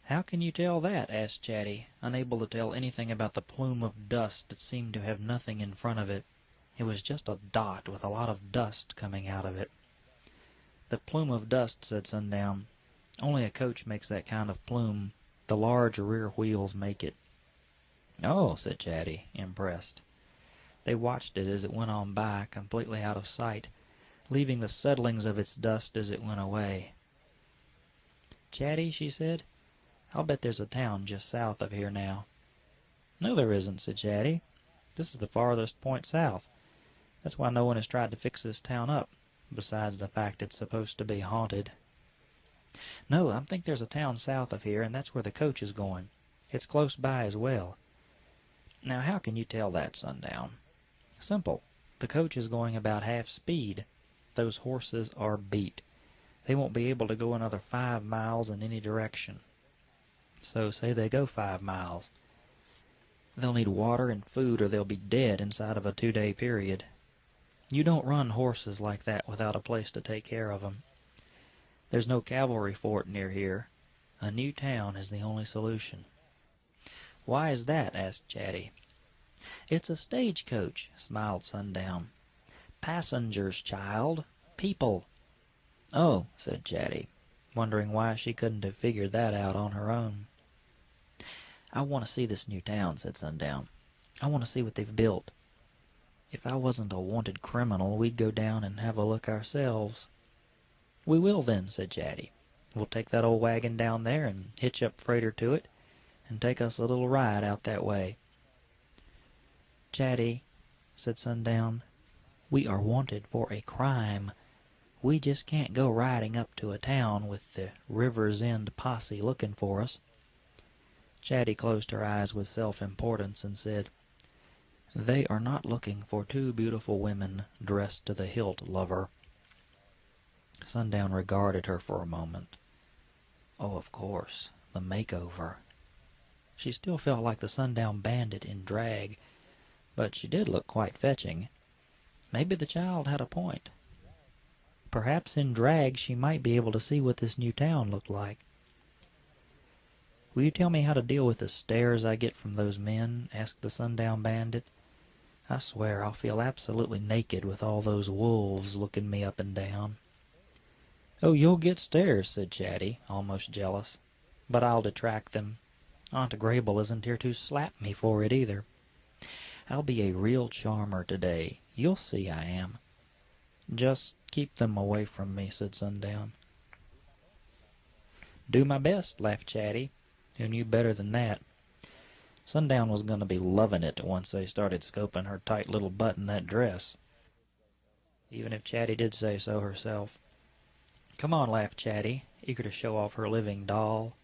"How can you tell that?" asked Chatty, unable to tell anything about the plume of dust that seemed to have nothing in front of it. It was just a dot with a lot of dust coming out of it. "The plume of dust," said Sundown. "Only a coach makes that kind of plume. The large rear wheels make it." "Oh," said Chatty, impressed. They watched it as it went on by, completely out of sight, leaving the settlings of its dust as it went away. "Chatty," she said, "I'll bet there's a town just south of here now." "No, there isn't," said Chatty. "This is the farthest point south. That's why no one has tried to fix this town up, besides the fact it's supposed to be haunted." "No, I think there's a town south of here, and that's where the coach is going. It's close by as well." "Now how can you tell that, Sundown?" "Simple. The coach is going about half speed. Those horses are beat. They won't be able to go another 5 miles in any direction. So say they go 5 miles. They'll need water and food, or they'll be dead inside of a 2-day period. You don't run horses like that without a place to take care of them. There's no cavalry fort near here. A new town is the only solution." "Why is that?" asked Chatty. "It's a stagecoach," smiled Sundown. "Passengers, child. People." "Oh," said Chatty, wondering why she couldn't have figured that out on her own. "I want to see this new town," said Sundown. "I want to see what they've built. If I wasn't a wanted criminal, we'd go down and have a look ourselves." "We will then," said Chatty. "We'll take that old wagon down there and hitch up freighter to it, and take us a little ride out that way." "Chatty," said Sundown, "we are wanted for a crime. We just can't go riding up to a town with the River's End posse looking for us." Chatty closed her eyes with self-importance and said, "They are not looking for 2 beautiful women dressed to the hilt, lover." Sundown regarded her for a moment. Oh, of course, the makeover. She still felt like the Sundown Bandit in drag, but she did look quite fetching. Maybe the child had a point. Perhaps in drag she might be able to see what this new town looked like. "Will you tell me how to deal with the stares I get from those men?" asked the Sundown Bandit. "I swear I'll feel absolutely naked with all those wolves looking me up and down." "Oh, you'll get stares," said Chatty, almost jealous. "But I'll detract them. Aunt Grable isn't here to slap me for it either. I'll be a real charmer today. You'll see I am." "Just keep them away from me," said Sundown. "Do my best," laughed Chatty, who knew better than that. Sundown was going to be loving it once they started scoping her tight little butt in that dress, even if Chatty did say so herself. "Come on," laughed Chatty, eager to show off her living doll.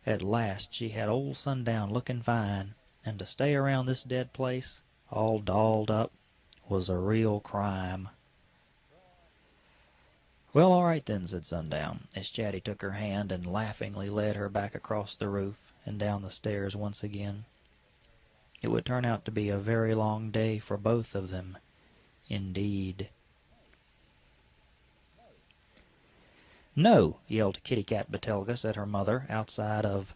At last she had old Sundown looking fine, and to stay around this dead place, all dolled up, was a real crime. "Well, all right then," said Sundown, as Chatty took her hand and laughingly led her back across the roof and down the stairs once again. It would turn out to be a very long day for both of them, indeed. "No!" yelled Kitty Cat Betelgeuse at her mother outside of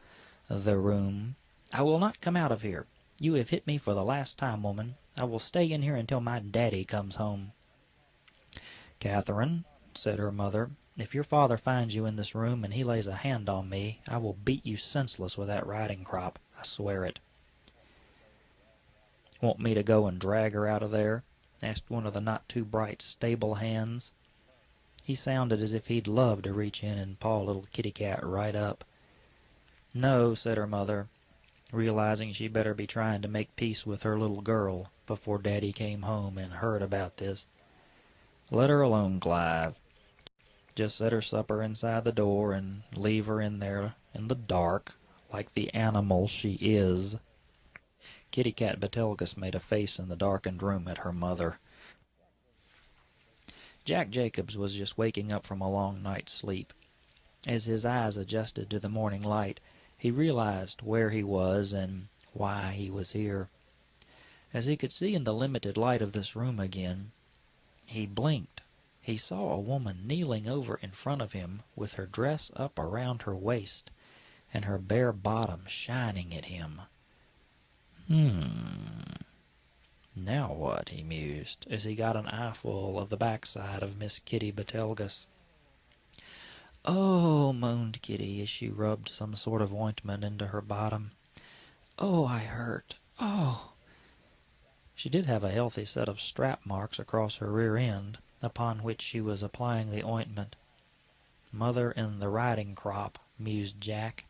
the room. "I will not come out of here. You have hit me for the last time, woman. I will stay in here until my daddy comes home." "Catherine," said her mother, "if your father finds you in this room and he lays a hand on me, I will beat you senseless with that riding crop. I swear it." "Want me to go and drag her out of there?" asked one of the not-too-bright stable hands. He sounded as if he'd love to reach in and paw little Kitty Cat right up. "No," said her mother, realizing she better be trying to make peace with her little girl before Daddy came home and heard about this. "Let her alone, Clive. Just set her supper inside the door and leave her in there in the dark, like the animal she is." Kitty Cat Betelgeuse made a face in the darkened room at her mother. Jack Jacobs was just waking up from a long night's sleep. As his eyes adjusted to the morning light, he realized where he was and why he was here. As he could see in the limited light of this room again, he blinked. He saw a woman kneeling over in front of him with her dress up around her waist, and her bare bottom shining at him. Now what?" he mused, as he got an eyeful of the backside of Miss Kitty Betelgus. "Oh," moaned Kitty, as she rubbed some sort of ointment into her bottom. "Oh, I hurt. Oh!" She did have a healthy set of strap marks across her rear end, upon which she was applying the ointment. "Mother in the riding crop," mused Jack,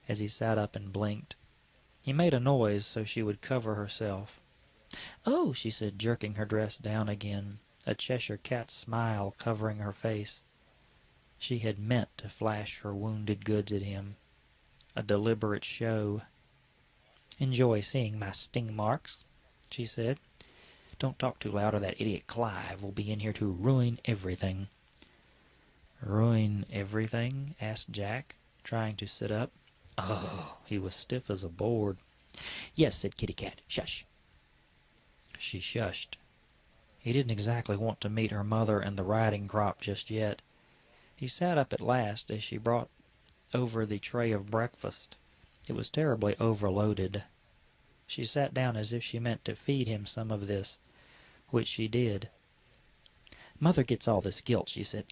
as he sat up and blinked. He made a noise so she would cover herself. "Oh," she said, jerking her dress down again, a Cheshire cat smile covering her face. She had meant to flash her wounded goods at him. A deliberate show. "Enjoy seeing my sting marks," she said. "Don't talk too loud or that idiot Clive will be in here to ruin everything." "Ruin everything?" asked Jack, trying to sit up. Oh, he was stiff as a board. "Yes," said Kitty Cat. "Shush." She shushed. He didn't exactly want to meet her mother and the riding crop just yet. He sat up at last as she brought over the tray of breakfast. It was terribly overloaded. She sat down as if she meant to feed him some of this, which she did. "Mother gets all this guilt," she said,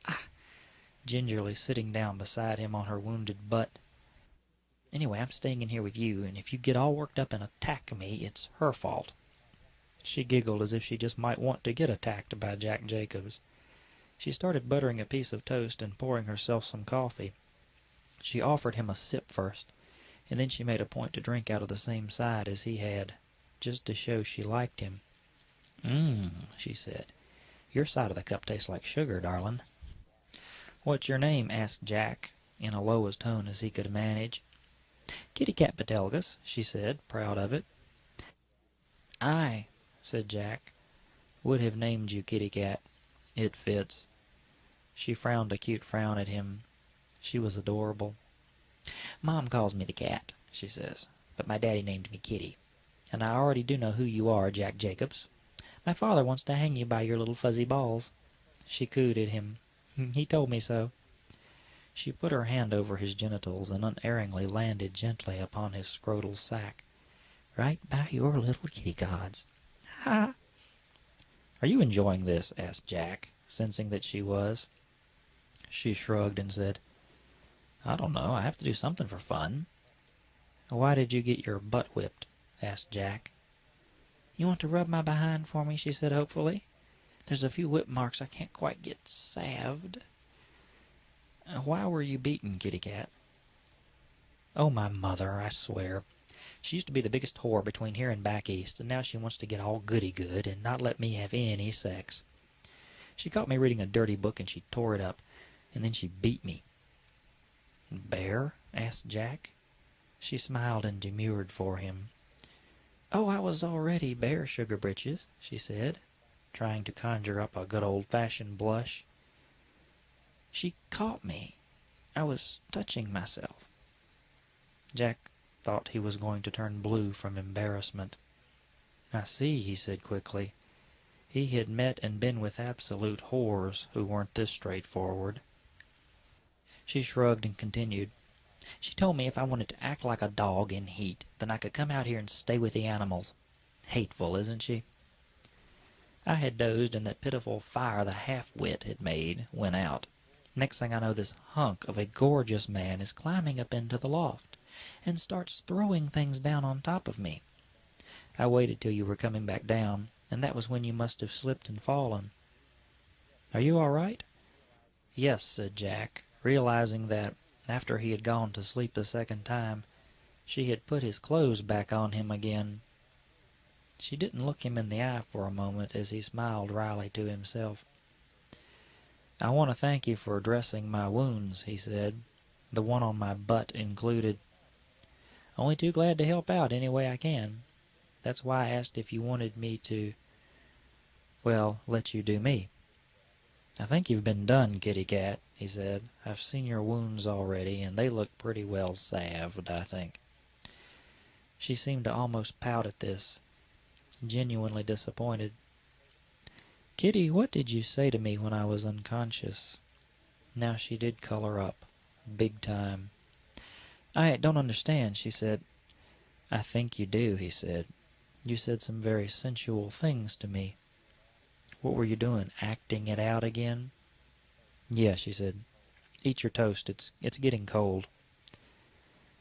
gingerly sitting down beside him on her wounded butt. "Anyway, I'm staying in here with you, and if you get all worked up and attack me, it's her fault." She giggled as if she just might want to get attacked by Jack Jacobs. She started buttering a piece of toast and pouring herself some coffee. She offered him a sip first, and then she made a point to drink out of the same side as he had, just to show she liked him. She said. "Your side of the cup tastes like sugar, darling." "What's your name?" asked Jack, in a lowest tone as he could manage. "Kitty Cat Betelgus," she said, proud of it. "I," said Jack, "would have named you Kitty Cat. It fits." She frowned a cute frown at him. She was adorable. "Mom calls me the cat," she says, "but my daddy named me Kitty. And I already do know who you are, Jack Jacobs. My father wants to hang you by your little fuzzy balls." She cooed at him. "He told me so." She put her hand over his genitals and unerringly landed gently upon his scrotal sack. "Right by your little kitty gods. Ha!" "Are you enjoying this?" asked Jack, sensing that she was. She shrugged and said, "I don't know. I have to do something for fun." "Why did you get your butt whipped?" asked Jack. "You want to rub my behind for me?" she said hopefully. "There's a few whip marks I can't quite get salved." "Why were you beaten, Kitty Cat?" "Oh, my mother, I swear. She used to be the biggest whore between here and back east, and now she wants to get all goody-good and not let me have any sex. She caught me reading a dirty book and she tore it up, and then she beat me." "Bear?" asked Jack. She smiled and demurred for him. "Oh, I was already Bear Sugar Britches," she said, trying to conjure up a good old-fashioned blush. "She caught me. I was touching myself." Jack thought he was going to turn blue from embarrassment. "I see," he said quickly. He had met and been with absolute whores who weren't this straightforward. She shrugged and continued. "She told me if I wanted to act like a dog in heat, then I could come out here and stay with the animals. Hateful, isn't she?" I had dozed, and that pitiful fire the half-wit had made went out. Next thing I know, this hunk of a gorgeous man is climbing up into the loft, and starts throwing things down on top of me. I waited till you were coming back down, and that was when you must have slipped and fallen. Are you all right?" "Yes," said Jack, realizing that, after he had gone to sleep the second time, she had put his clothes back on him again. She didn't look him in the eye for a moment as he smiled wryly to himself. "I want to thank you for dressing my wounds," he said, "the one on my butt included. Only too glad to help out any way I can. That's why I asked if you wanted me to, well, let you do me." "I think you've been done, Kitty Cat," he said. "I've seen your wounds already, and they look pretty well salved, I think." She seemed to almost pout at this, genuinely disappointed. "Kitty, what did you say to me when I was unconscious?" Now she did color up, big time. "I don't understand," she said. "I think you do," he said. "You said some very sensual things to me." "What were you doing, acting it out again?" "Yeah," she said. "Eat your toast. It's getting cold."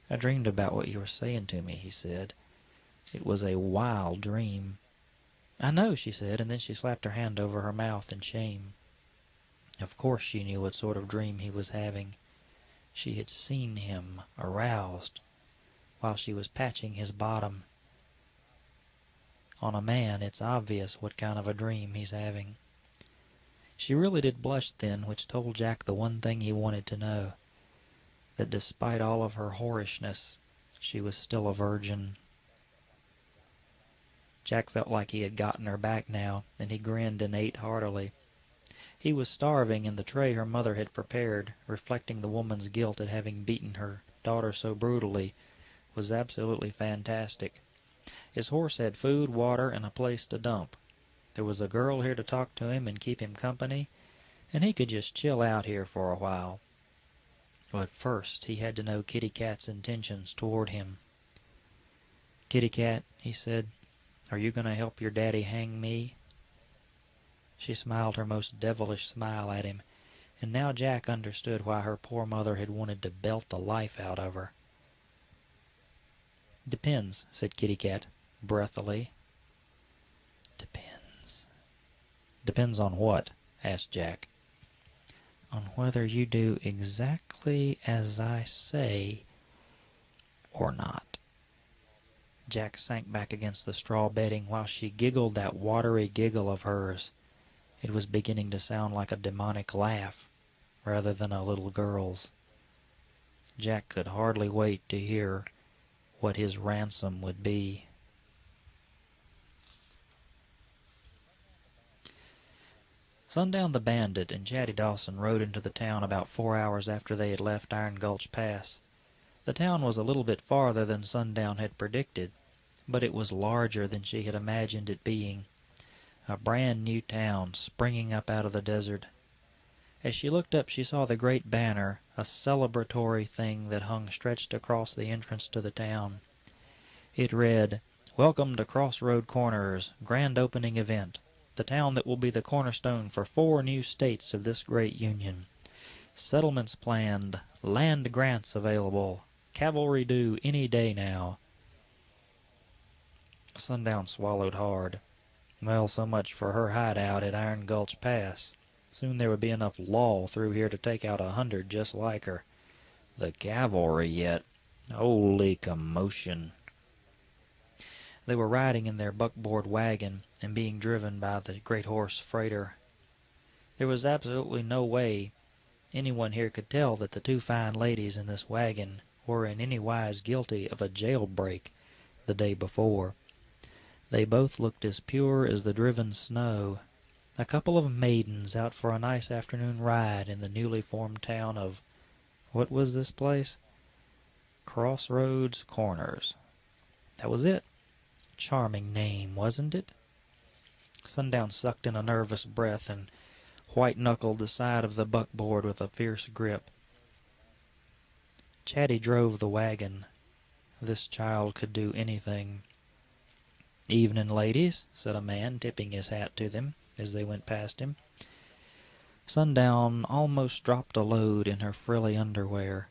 "I dreamed about what you were saying to me," he said. "It was a wild dream." "I know," she said, and then she slapped her hand over her mouth in shame. Of course she knew what sort of dream he was having. She had seen him aroused while she was patching his bottom. On a man, it's obvious what kind of a dream he's having. She really did blush then, which told Jack the one thing he wanted to know, that despite all of her whorishness, she was still a virgin. Jack felt like he had gotten her back now, and he grinned and ate heartily. He was starving, and the tray her mother had prepared, reflecting the woman's guilt at having beaten her daughter so brutally, was absolutely fantastic. His horse had food, water, and a place to dump. There was a girl here to talk to him and keep him company, and he could just chill out here for a while. But first he had to know Kitty Cat's intentions toward him. "Kitty Cat," he said, "are you going to help your daddy hang me?" She smiled her most devilish smile at him, and now Jack understood why her poor mother had wanted to belt the life out of her. "Depends," said Kitty Cat, breathily. "Depends." "Depends on what?" asked Jack. "On whether you do exactly as I say or not." Jack sank back against the straw bedding while she giggled that watery giggle of hers. It was beginning to sound like a demonic laugh, rather than a little girl's. Jack could hardly wait to hear what his ransom would be. Sundown the Bandit and Chatty Dawson rode into the town about 4 hours after they had left Iron Gulch Pass. The town was a little bit farther than Sundown had predicted, but it was larger than she had imagined it being. A brand new town springing up out of the desert. As she looked up she saw the great banner, a celebratory thing that hung stretched across the entrance to the town. It read, "Welcome to Crossroad Corners, grand opening event. The town that will be the cornerstone for 4 new states of this great union. Settlements planned, land grants available, cavalry due any day now." Sundown swallowed hard. Well, so much for her hideout at Iron Gulch Pass. Soon there would be enough law through here to take out 100 just like her. The cavalry yet. Holy commotion. They were riding in their buckboard wagon and being driven by the great horse freighter. There was absolutely no way anyone here could tell that the 2 fine ladies in this wagon were in any wise guilty of a jailbreak the day before. They both looked as pure as the driven snow. A couple of maidens out for a nice afternoon ride in the newly formed town of... what was this place? Crossroads Corners. That was it. Charming name, wasn't it? Sundown sucked in a nervous breath and white-knuckled the side of the buckboard with a fierce grip. Chatty drove the wagon. This child could do anything. "Evening, ladies," said a man, tipping his hat to them as they went past him. Sundown almost dropped a load in her frilly underwear.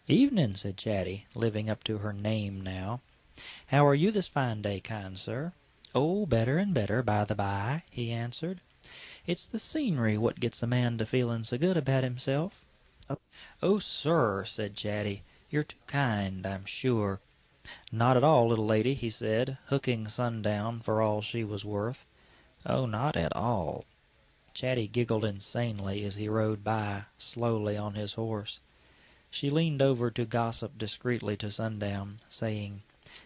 "Evening," said Chatty, living up to her name now. "How are you this fine day, kind sir?" "Oh, better and better, by the by," he answered. "It's the scenery what gets a man to feeling so good about himself." "Oh, sir," said Chatty, "you're too kind, I'm sure." "Not at all, little lady," he said, hooking Sundown for all she was worth. "Oh, not at all." Chatty giggled insanely as he rode by, slowly on his horse. She leaned over to gossip discreetly to Sundown, saying,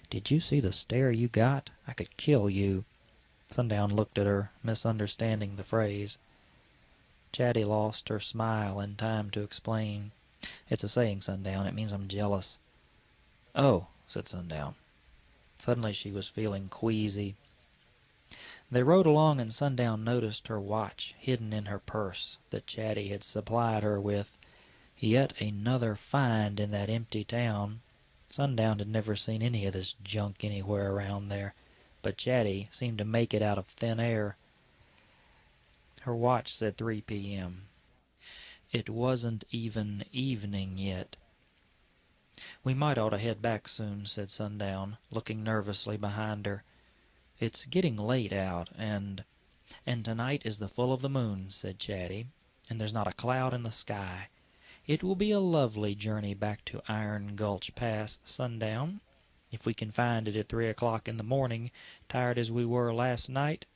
"Did you see the stare you got? I could kill you." Sundown looked at her, misunderstanding the phrase. Chatty lost her smile in time to explain. "It's a saying, Sundown. It means I'm jealous." "Oh," said Sundown. Suddenly she was feeling queasy. They rode along and Sundown noticed her watch hidden in her purse that Chatty had supplied her with. Yet another find in that empty town. Sundown had never seen any of this junk anywhere around there, but Chatty seemed to make it out of thin air. Her watch said 3 p.m. It wasn't even evening yet. "We might ought to head back soon," said Sundown, looking nervously behind her. "It's getting late out, and tonight is the full of the moon," said Chatty, "and there's not a cloud in the sky. It will be a lovely journey back to Iron Gulch Pass, Sundown. If we can find it at 3 o'clock in the morning, tired as we were last night,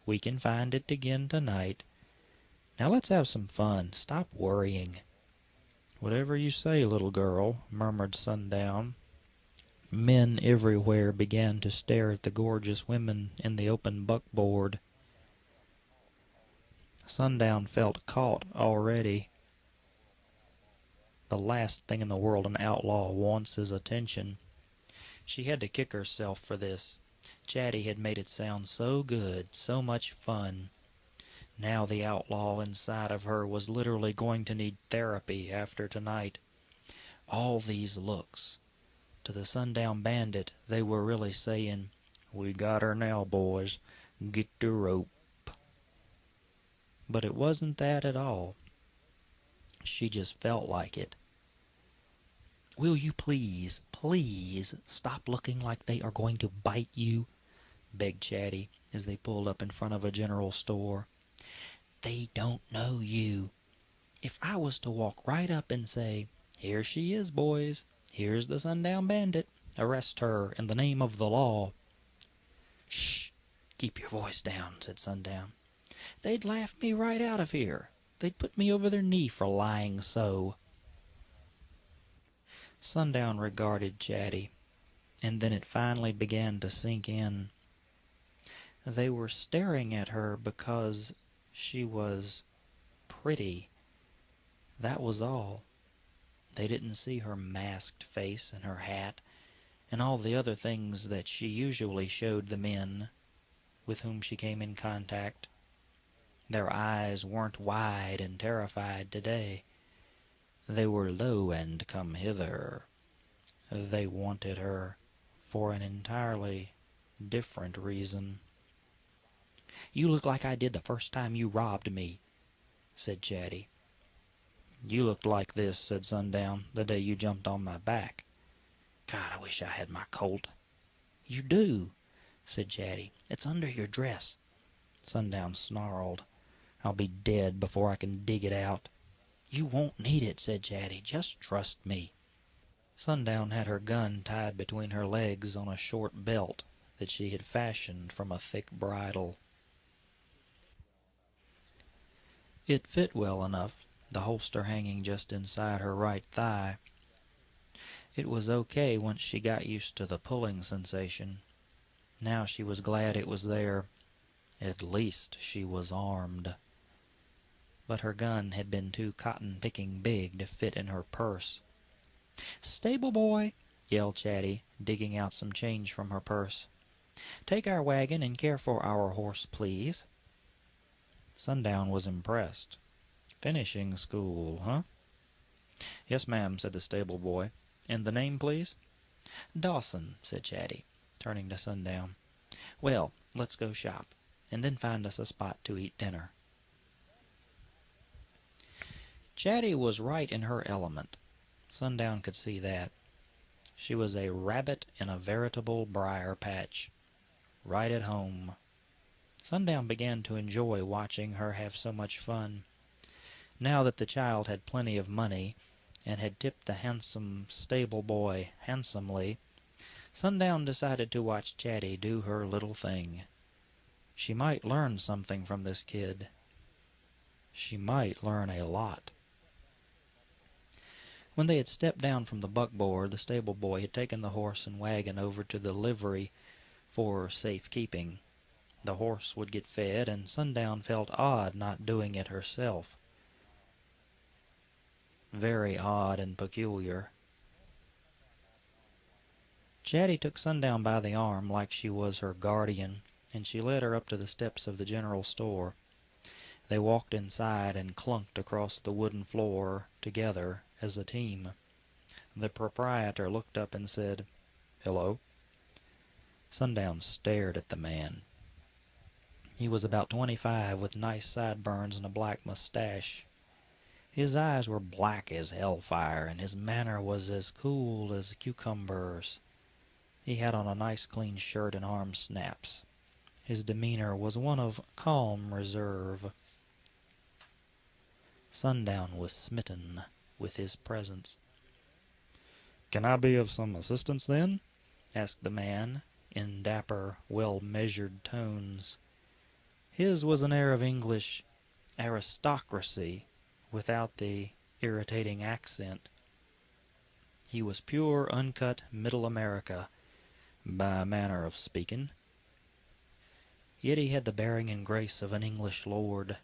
we can find it again tonight. Now let's have some fun. Stop worrying." "Whatever you say, little girl," murmured Sundown. Men everywhere began to stare at the gorgeous women in the open buckboard. Sundown felt caught already. The last thing in the world an outlaw wants is attention. She had to kick herself for this. Chatty had made it sound so good, so much fun. Now the outlaw inside of her was literally going to need therapy after tonight. All these looks. To the Sundown Bandit, they were really saying, "We got her now, boys. Get the rope." But it wasn't that at all. She just felt like it. "Will you please, please stop looking like they are going to bite you?" begged Chatty as they pulled up in front of a general store. "They don't know you. If I was to walk right up and say, 'Here she is, boys. Here's the Sundown Bandit. Arrest her in the name of the law.'" "Shh! Keep your voice down," said Sundown. "They'd laugh me right out of here. They'd put me over their knee for lying so." Sundown regarded Chatty, and then it finally began to sink in. They were staring at her because she was pretty. That was all. They didn't see her masked face and her hat, and all the other things that she usually showed the men with whom she came in contact. Their eyes weren't wide and terrified today. They were low and come hither. They wanted her for an entirely different reason. "You look like I did the first time you robbed me," said Chatty. "You looked like this," said Sundown, "the day you jumped on my back. God, I wish I had my Colt." "You do," said Chatty. "It's under your dress." Sundown snarled. "I'll be dead before I can dig it out." "You won't need it," said Chatty. "Just trust me." Sundown had her gun tied between her legs on a short belt that she had fashioned from a thick bridle. It fit well enough, the holster hanging just inside her right thigh. It was okay once she got used to the pulling sensation. Now she was glad it was there. At least she was armed. But her gun had been too cotton-picking big to fit in her purse. "Stable boy," yelled Chatty, digging out some change from her purse. "Take our wagon and care for our horse, please." Sundown was impressed. "Finishing school, huh?" "Yes, ma'am," said the stable boy. "And the name, please?" "Dawson," said Chatty, turning to Sundown. "Well, let's go shop, and then find us a spot to eat dinner." Chatty was right in her element. Sundown could see that. She was a rabbit in a veritable briar patch. Right at home. Sundown began to enjoy watching her have so much fun. Now that the child had plenty of money, and had tipped the handsome stable boy handsomely, Sundown decided to watch Chatty do her little thing. She might learn something from this kid. She might learn a lot. When they had stepped down from the buckboard, the stable boy had taken the horse and wagon over to the livery for safe keeping. The horse would get fed, and Sundown felt odd not doing it herself. Very odd and peculiar. Chatty took Sundown by the arm like she was her guardian, and she led her up to the steps of the general store. They walked inside and clunked across the wooden floor together as a team. The proprietor looked up and said, "Hello." Sundown stared at the man. He was about 25, with nice sideburns and a black mustache. His eyes were black as hellfire, and his manner was as cool as cucumbers. He had on a nice clean shirt and arm snaps. His demeanor was one of calm reserve. Sundown was smitten with his presence. "Can I be of some assistance, then?" asked the man, in dapper, well-measured tones. His was an air of English aristocracy, without the irritating accent. He was pure, uncut Middle America, by manner of speaking. Yet he had the bearing and grace of an English lord.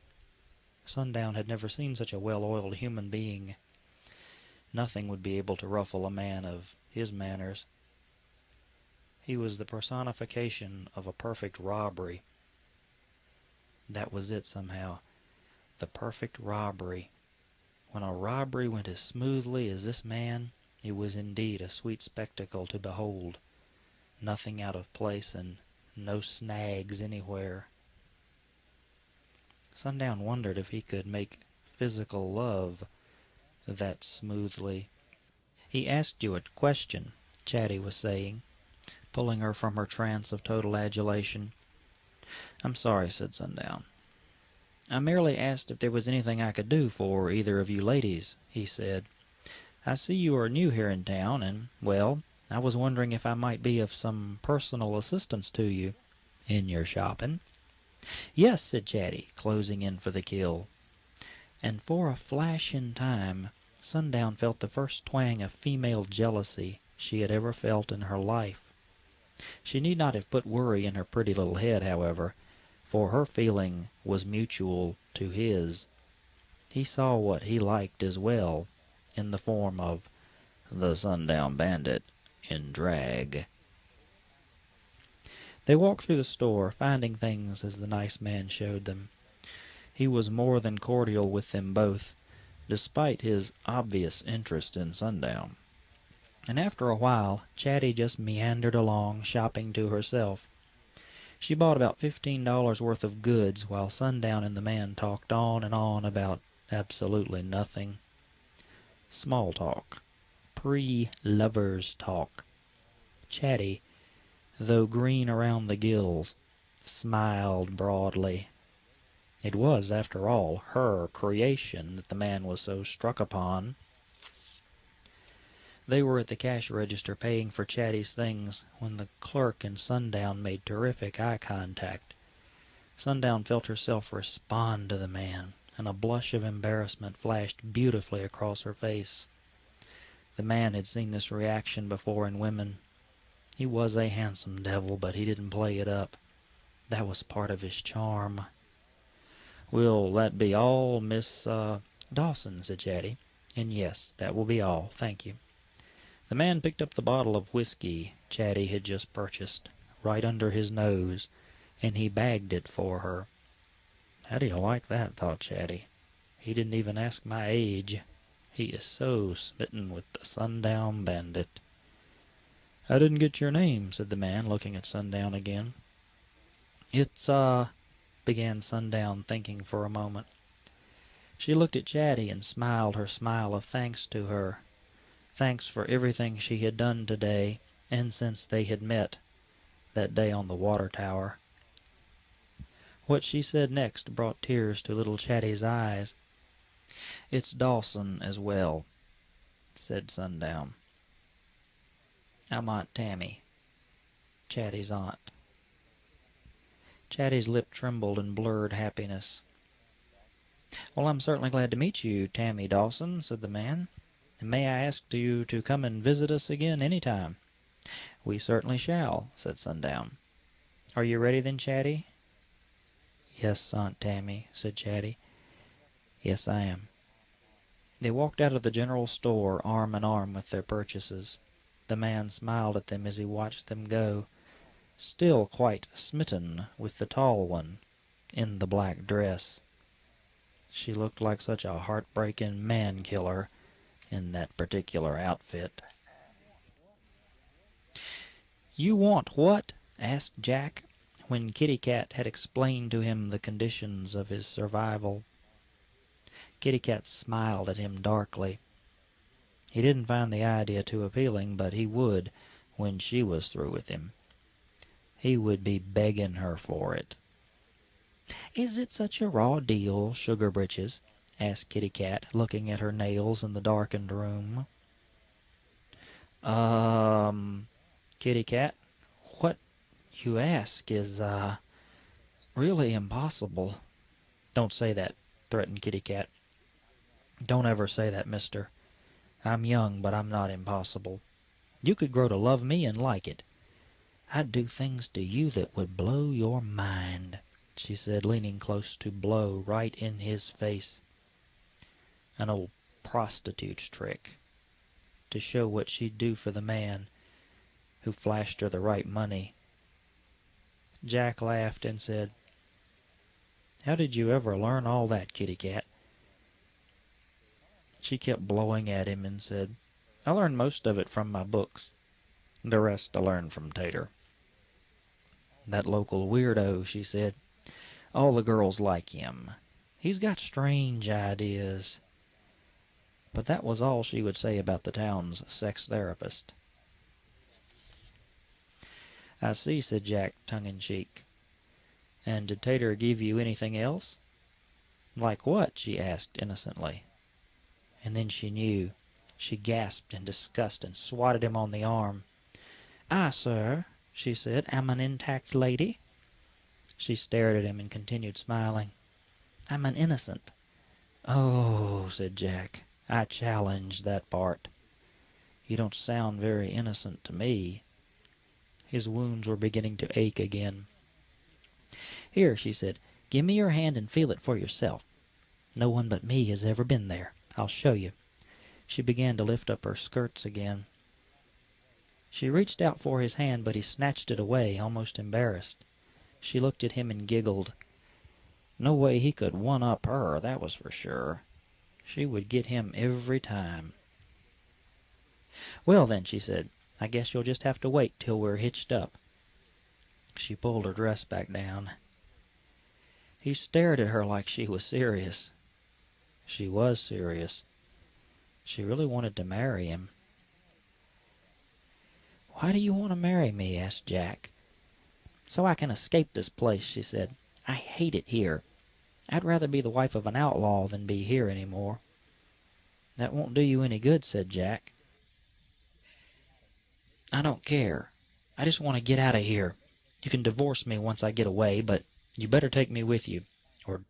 Sundown had never seen such a well-oiled human being. Nothing would be able to ruffle a man of his manners. He was the personification of a perfect robbery. That was it somehow. The perfect robbery. When a robbery went as smoothly as this man, it was indeed a sweet spectacle to behold. Nothing out of place and no snags anywhere. Sundown wondered if he could make physical love that smoothly. "He asked you a question," Chatty was saying, pulling her from her trance of total adulation. "I'm sorry," said Sundown. "I merely asked if there was anything I could do for either of you ladies," he said. "I see you are new here in town, and, well, I was wondering if I might be of some personal assistance to you in your shopping." "Yes," said Chatty, closing in for the kill. And for a flash in time, Sundown felt the first twang of female jealousy she had ever felt in her life. She need not have put worry in her pretty little head, however, for her feeling was mutual to his. He saw what he liked as well, in the form of the Sundown Bandit in drag. They walked through the store, finding things as the nice man showed them. He was more than cordial with them both, despite his obvious interest in Sundown. And after a while, Chatty just meandered along, shopping to herself. She bought about $15 worth of goods, while Sundown and the man talked on and on about absolutely nothing. Small talk. Pre-lovers talk. Chatty, though green around the gills, smiled broadly. It was, after all, her creation that the man was so struck upon. They were at the cash register paying for Chatty's things when the clerk and Sundown made terrific eye contact. Sundown felt herself respond to the man, and a blush of embarrassment flashed beautifully across her face. The man had seen this reaction before in women. He was a handsome devil, but he didn't play it up. That was part of his charm. "Will that be all, Miss Dawson?" said Chatty. "And yes, that will be all, thank you." The man picked up the bottle of whiskey Chatty had just purchased, right under his nose, and he bagged it for her. "How do you like that?" thought Chatty. "He didn't even ask my age. He is so smitten with the Sundown Bandit." "I didn't get your name," said the man, looking at Sundown again. "It's, began Sundown, thinking for a moment. She looked at Chatty and smiled her smile of thanks to her. Thanks for everything she had done today, and since they had met, that day on the water tower. What she said next brought tears to little Chatty's eyes. "It's Dawson as well," said Sundown. "I'm Aunt Tammy, Chatty's aunt." Chatty's lip trembled in blurred happiness. "Well, I'm certainly glad to meet you, Tammy Dawson," said the man. "And may I ask you to come and visit us again any time?" "We certainly shall," said Sundown. "Are you ready then, Chatty?" "Yes, Aunt Tammy," said Chatty. "Yes, I am." They walked out of the general store arm in arm with their purchases. The man smiled at them as he watched them go, still quite smitten with the tall one in the black dress. She looked like such a heartbreaking man-killer, in that particular outfit. "You want what?" asked Jack, when Kitty Cat had explained to him the conditions of his survival. Kitty Cat smiled at him darkly. He didn't find the idea too appealing, but he would when she was through with him. He would be begging her for it. "Is it such a raw deal, Sugar Britches?" asked Kitty Cat, looking at her nails in the darkened room. Kitty Cat, what you ask is, really impossible." "Don't say that," threatened Kitty Cat. "Don't ever say that, mister. I'm young, but I'm not impossible. You could grow to love me and like it. I'd do things to you that would blow your mind," she said, leaning close to blow right in his face. An old prostitute's trick, to show what she'd do for the man who flashed her the right money. Jack laughed and said, "How did you ever learn all that, Kitty Cat?" She kept blowing at him and said, "I learned most of it from my books. The rest I learned from Tater. That local weirdo," she said. "All the girls like him. He's got strange ideas." But that was all she would say about the town's sex therapist. "I see," said Jack, tongue-in-cheek. "And did Tater give you anything else?" "Like what?" she asked innocently. And then she knew. She gasped in disgust and swatted him on the arm. "I, sir," she said, "am an intact lady." She stared at him and continued smiling. "I'm an innocent." "Oh," said Jack, "I challenge that part. You don't sound very innocent to me." His wounds were beginning to ache again. "Here," she said, "give me your hand and feel it for yourself. No one but me has ever been there. I'll show you." She began to lift up her skirts again. She reached out for his hand, but he snatched it away, almost embarrassed. She looked at him and giggled. No way he could one-up her, that was for sure. She would get him every time. "Well then," she said, "I guess you'll just have to wait till we're hitched up." She pulled her dress back down. He stared at her like she was serious. She was serious. She really wanted to marry him. "Why do you want to marry me?" asked Jack. "So I can escape this place," she said. "I hate it here. I'd rather be the wife of an outlaw than be here any more." "That won't do you any good," said Jack. "I don't care. I just want to get out of here. You can divorce me once I get away, but you better take me with you. Or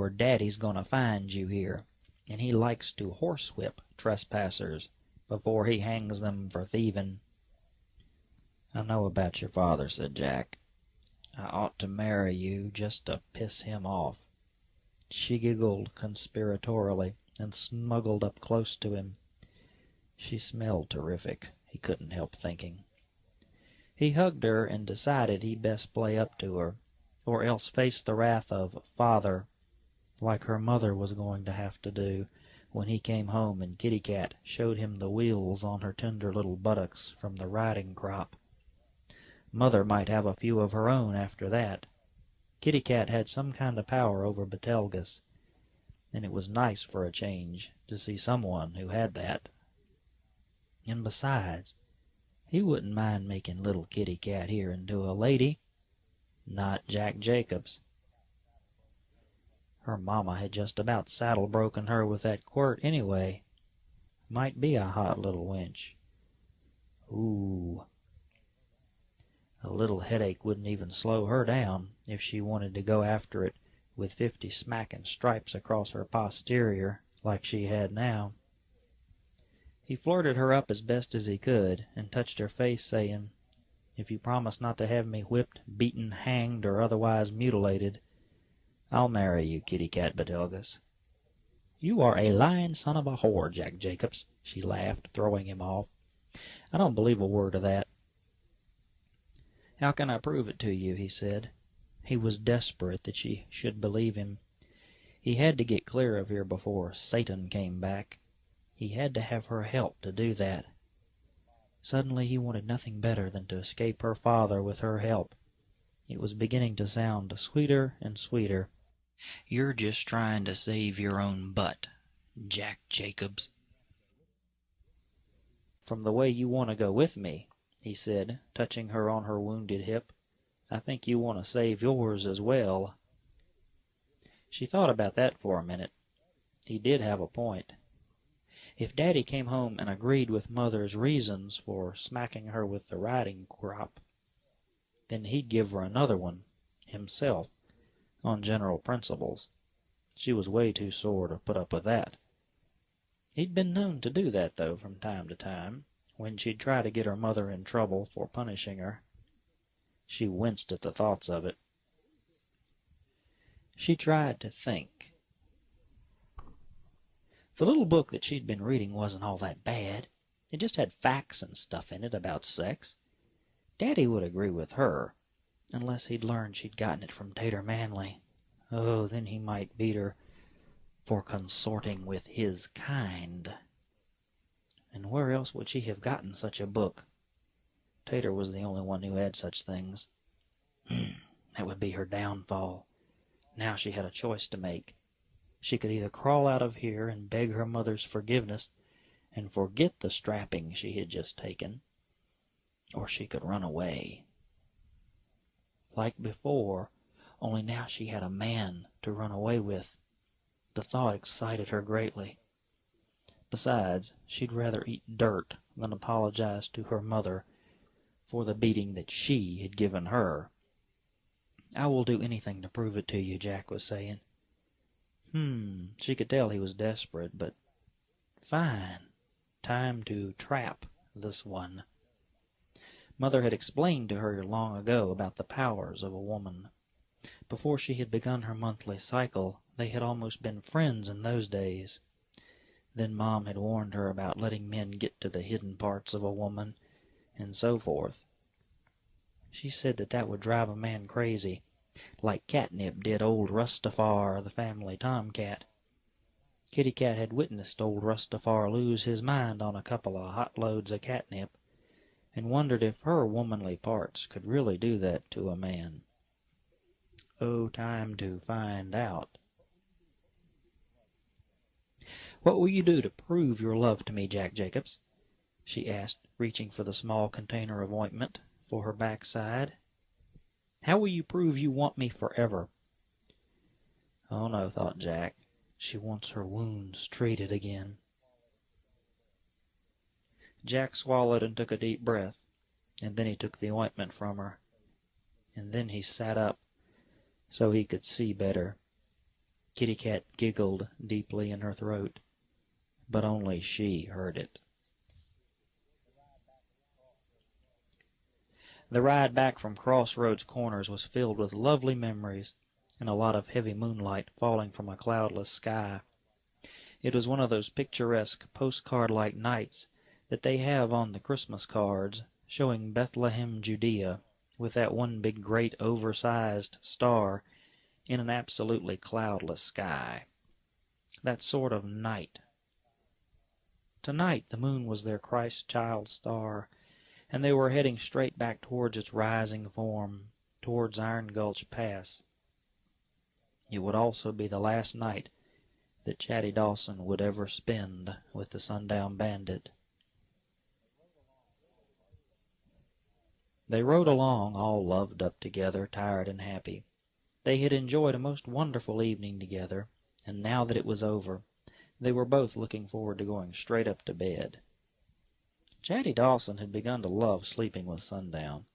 Daddy's gonna find you here, and he likes to horsewhip trespassers before he hangs them for thieving." "I know about your father," said Jack. "I ought to marry you just to piss him off." She giggled conspiratorially and snuggled up close to him. She smelled terrific, he couldn't help thinking. He hugged her and decided he'd best play up to her, or else face the wrath of Father, like her mother was going to have to do when he came home and Kitty Cat showed him the wheals on her tender little buttocks from the riding crop. Mother might have a few of her own after that. Kitty Cat had some kind of power over Betelgeuse, and it was nice for a change to see someone who had that. And besides, he wouldn't mind making little Kitty Cat here into a lady. Not Jack Jacobs. Her mama had just about saddle-broken her with that quirt anyway. Might be a hot little wench. Ooh. A little headache wouldn't even slow her down if she wanted to go after it with 50 smacking stripes across her posterior like she had now. He flirted her up as best as he could and touched her face, saying, "If you promise not to have me whipped, beaten, hanged, or otherwise mutilated, I'll marry you, Kitty Cat Betelgeuse." "You are a lying son of a whore, Jack Jacobs," she laughed, throwing him off. "I don't believe a word of that." "How can I prove it to you?" he said. He was desperate that she should believe him. He had to get clear of here before Satan came back. He had to have her help to do that. Suddenly he wanted nothing better than to escape her father with her help. It was beginning to sound sweeter and sweeter. "You're just trying to save your own butt, Jack Jacobs." "From the way you want to go with me," he said, touching her on her wounded hip, "I think you want to save yours as well." She thought about that for a minute. He did have a point. If Daddy came home and agreed with Mother's reasons for smacking her with the riding crop, then he'd give her another one, himself, on general principles. She was way too sore to put up with that. He'd been known to do that, though, from time to time, when she'd try to get her mother in trouble for punishing her. She winced at the thoughts of it. She tried to think. The little book that she'd been reading wasn't all that bad. It just had facts and stuff in it about sex. Daddy would agree with her, unless he'd learned she'd gotten it from Tater Manley. Oh, then he might beat her for consorting with his kind. And where else would she have gotten such a book? Tater was the only one who had such things. That would be her downfall. Now she had a choice to make. She could either crawl out of here and beg her mother's forgiveness and forget the strapping she had just taken, or she could run away. Like before, only now she had a man to run away with. The thought excited her greatly. Besides, she'd rather eat dirt than apologize to her mother for the beating that she had given her. "I will do anything to prove it to you," Jack was saying. She could tell he was desperate, but fine. Time to trap this one. Mother had explained to her long ago about the powers of a woman. Before she had begun her monthly cycle, they had almost been friends in those days. Then Mom had warned her about letting men get to the hidden parts of a woman, and so forth. She said that would drive a man crazy, like catnip did old Rustafar, the family tomcat. Kitty Cat had witnessed old Rustafar lose his mind on a couple of hot loads of catnip, and wondered if her womanly parts could really do that to a man. Oh, time to find out. "What will you do to prove your love to me, Jack Jacobs?" she asked, reaching for the small container of ointment for her backside. "How will you prove you want me forever?" Oh no, thought Jack. She wants her wounds treated again. Jack swallowed and took a deep breath, and then he took the ointment from her. And then he sat up, so he could see better. Kitty Cat giggled deeply in her throat, but only she heard it. The ride back from Crossroads Corners was filled with lovely memories, and a lot of heavy moonlight falling from a cloudless sky. It was one of those picturesque postcard-like nights that they have on the Christmas cards, showing Bethlehem, Judea, with that one big great oversized star in an absolutely cloudless sky. That sort of night. Tonight the moon was their Christ-child star, and they were heading straight back towards its rising form, towards Iron Gulch Pass. It would also be the last night that Chatty Dawson would ever spend with the Sundown Bandit. They rode along, all loved up together, tired and happy. They had enjoyed a most wonderful evening together, and now that it was over, they were both looking forward to going straight up to bed. Chatty Dawson had begun to love sleeping with Sundown.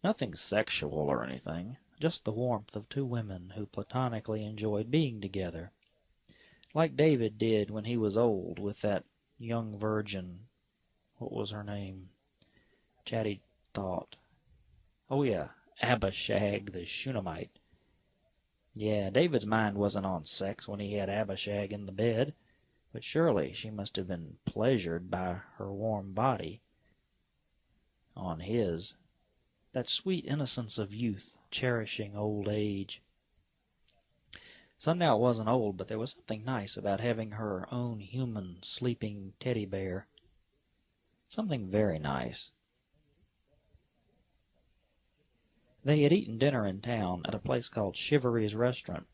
Nothing sexual or anything, just the warmth of two women who platonically enjoyed being together. Like David did when he was old with that young virgin. What was her name? Chatty thought. Oh yeah, Abishag the Shunammite. Yeah, David's mind wasn't on sex when he had Abishag in the bed, but surely she must have been pleasured by her warm body on his. That sweet innocence of youth cherishing old age. Sundown wasn't old, but there was something nice about having her own human sleeping teddy bear. Something very nice. They had eaten dinner in town at a place called Shivery's Restaurant.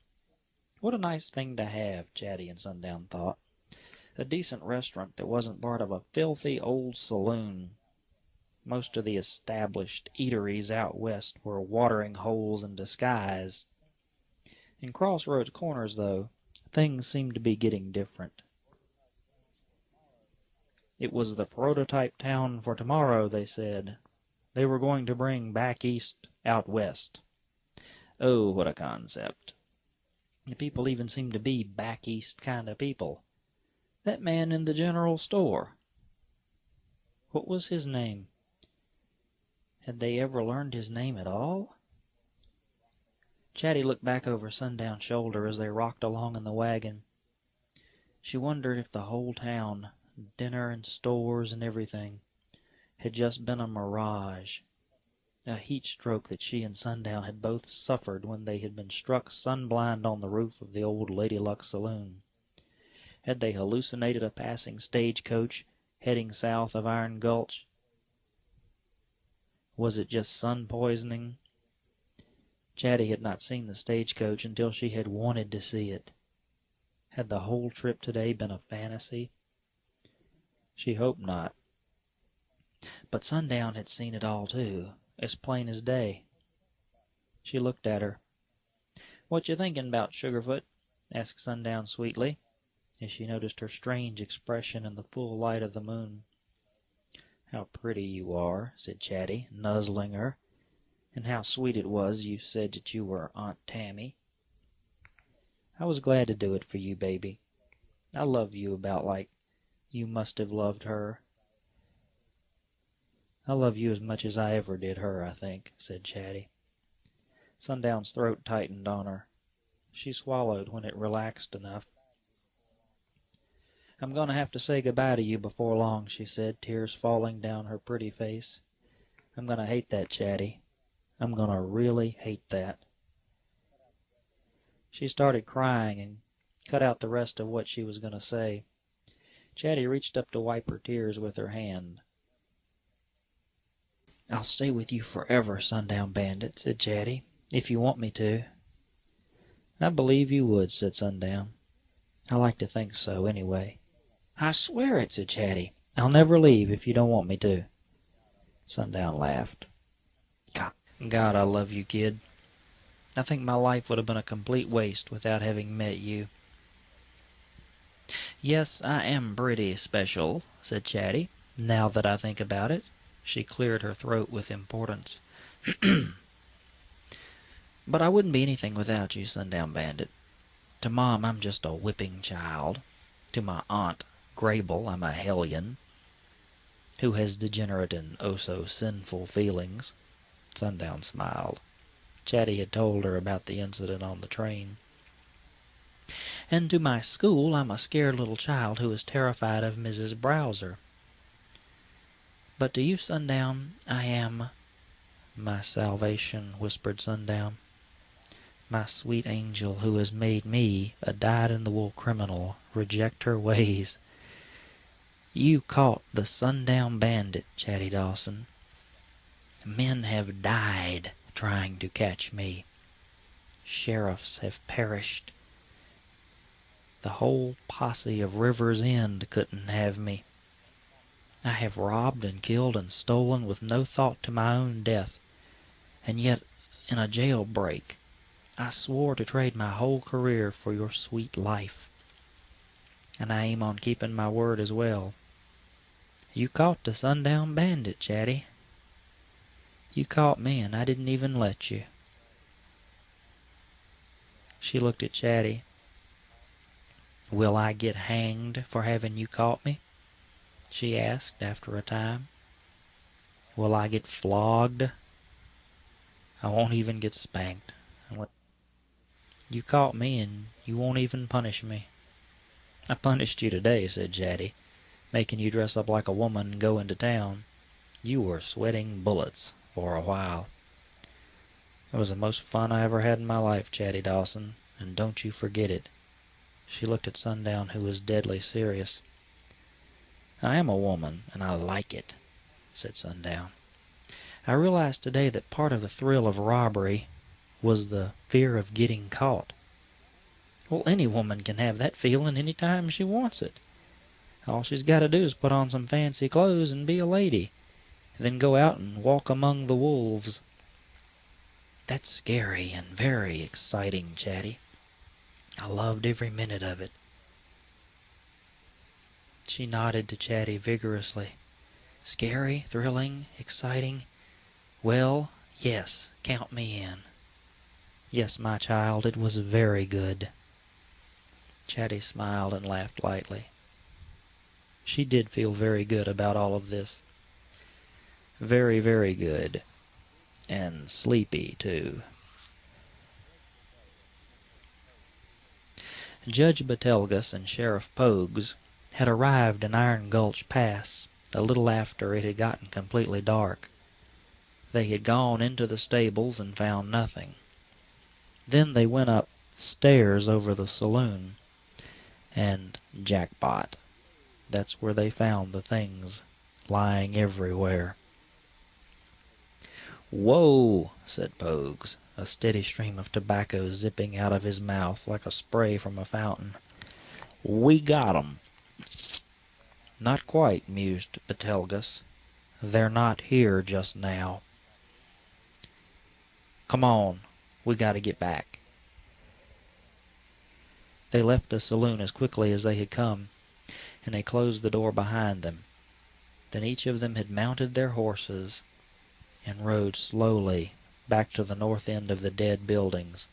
What a nice thing to have, Chatty and Sundown thought. A decent restaurant that wasn't part of a filthy old saloon. Most of the established eateries out west were watering holes in disguise. In Crossroads Corners, though, things seemed to be getting different. It was the prototype town for tomorrow, they said. They were going to bring back east out west. Oh, what a concept. The people even seemed to be back east kind of people. That man in the general store. What was his name? Had they ever learned his name at all? Chatty looked back over Sundown's shoulder as they rocked along in the wagon. She wondered if the whole town, dinner and stores and everything, had just been a mirage, a heat stroke that she and Sundown had both suffered when they had been struck sunblind on the roof of the old Lady Luck saloon. Had they hallucinated a passing stagecoach heading south of Iron Gulch? Was it just sun poisoning? Chatty had not seen the stagecoach until she had wanted to see it. Had the whole trip today been a fantasy? She hoped not. But Sundown had seen it all, too, as plain as day. She looked at her. "What you thinking about, Sugarfoot?" asked Sundown sweetly, as she noticed her strange expression in the full light of the moon. "How pretty you are," said Chatty, nuzzling her. "And how sweet it was you said that you were Aunt Tammy. I was glad to do it for you, baby. I love you about like you must have loved her." "I love you as much as I ever did her, I think," said Chatty. Sundown's throat tightened on her. She swallowed when it relaxed enough. "I'm going to have to say goodbye to you before long," she said, tears falling down her pretty face. "I'm going to hate that, Chatty. I'm going to really hate that." She started crying and cut out the rest of what she was going to say. Chatty reached up to wipe her tears with her hand. "I'll stay with you forever, Sundown Bandit," said Chatty, "if you want me to." "I believe you would," said Sundown. "I like to think so, anyway." "I swear it," said Chatty. "I'll never leave if you don't want me to." Sundown laughed. God, I love you, kid. I think my life would have been a complete waste without having met you." "Yes, I am pretty special," said Chatty, "now that I think about it." She cleared her throat with importance. "But I wouldn't be anything without you, Sundown Bandit. To Mom, I'm just a whipping child. To my Aunt Grable, I'm a hellion, who has degenerate and oh-so-sinful feelings." Sundown smiled. Chatty had told her about the incident on the train. "And to my school, I'm a scared little child who is terrified of Mrs. Browser. But to you, Sundown, I am—" "My salvation," whispered Sundown. "My sweet angel who has made me, a dyed-in-the-wool criminal, reject her ways. You caught the Sundown Bandit, Chatty Dawson. Men have died trying to catch me. Sheriffs have perished. The whole posse of River's End couldn't have me. I have robbed and killed and stolen with no thought to my own death, and yet in a jailbreak I swore to trade my whole career for your sweet life. And I aim on keeping my word as well. You caught the Sundown Bandit, Chatty. You caught me, and I didn't even let you." She looked at Chatty. "Will I get hanged for having you caught me?" she asked after a time. "Will I get flogged? I won't even get spanked. You caught me, and you won't even punish me." "I punished you today," said Chatty, "making you dress up like a woman and go into town. You were sweating bullets for a while." "It was the most fun I ever had in my life, Chatty Dawson, and don't you forget it." She looked at Sundown, who was deadly serious. "I am a woman, and I like it," said Sundown. "I realized today that part of the thrill of robbery was the fear of getting caught. Well, any woman can have that feeling any time she wants it. All she's got to do is put on some fancy clothes and be a lady, and then go out and walk among the wolves. That's scary and very exciting, Chatty. I loved every minute of it." She nodded to Chatty vigorously. "Scary, thrilling, exciting? Well, yes, count me in. Yes, my child, it was very good." Chatty smiled and laughed lightly. She did feel very good about all of this. Very, very good. And sleepy, too. Judge Batelgus and Sheriff Pogues had arrived in Iron Gulch Pass a little after it had gotten completely dark. They had gone into the stables and found nothing. Then they went up stairs over the saloon, and jackpot. That's where they found the things lying everywhere. "Whoa," said Pogues, a steady stream of tobacco zipping out of his mouth like a spray from a fountain. "We got 'em." "Not quite," mused Batelgus. "They're not here just now. Come on, we got to get back." They left the saloon as quickly as they had come, and they closed the door behind them. Then each of them had mounted their horses and rode slowly back to the north end of the dead buildings.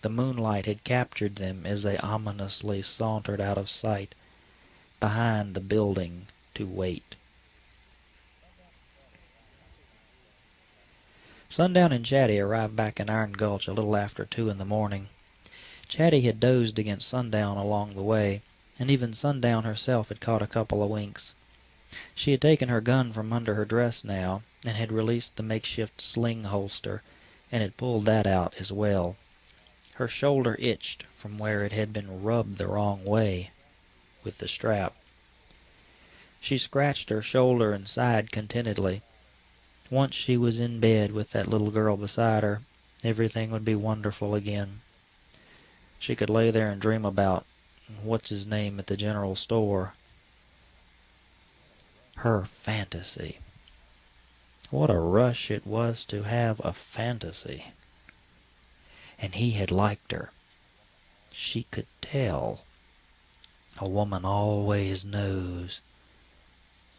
The moonlight had captured them as they ominously sauntered out of sight behind the building to wait. Sundown and Chatty arrived back in Iron Gulch a little after 2 in the morning. Chatty had dozed against Sundown along the way, and even Sundown herself had caught a couple of winks. She had taken her gun from under her dress now, and had released the makeshift sling holster, and had pulled that out as well. Her shoulder itched from where it had been rubbed the wrong way with the strap. She scratched her shoulder and sighed contentedly. Once she was in bed with that little girl beside her, everything would be wonderful again. She could lay there and dream about what's-his-name at the general store. Her fantasy. What a rush it was to have a fantasy. And he had liked her. She could tell. A woman always knows.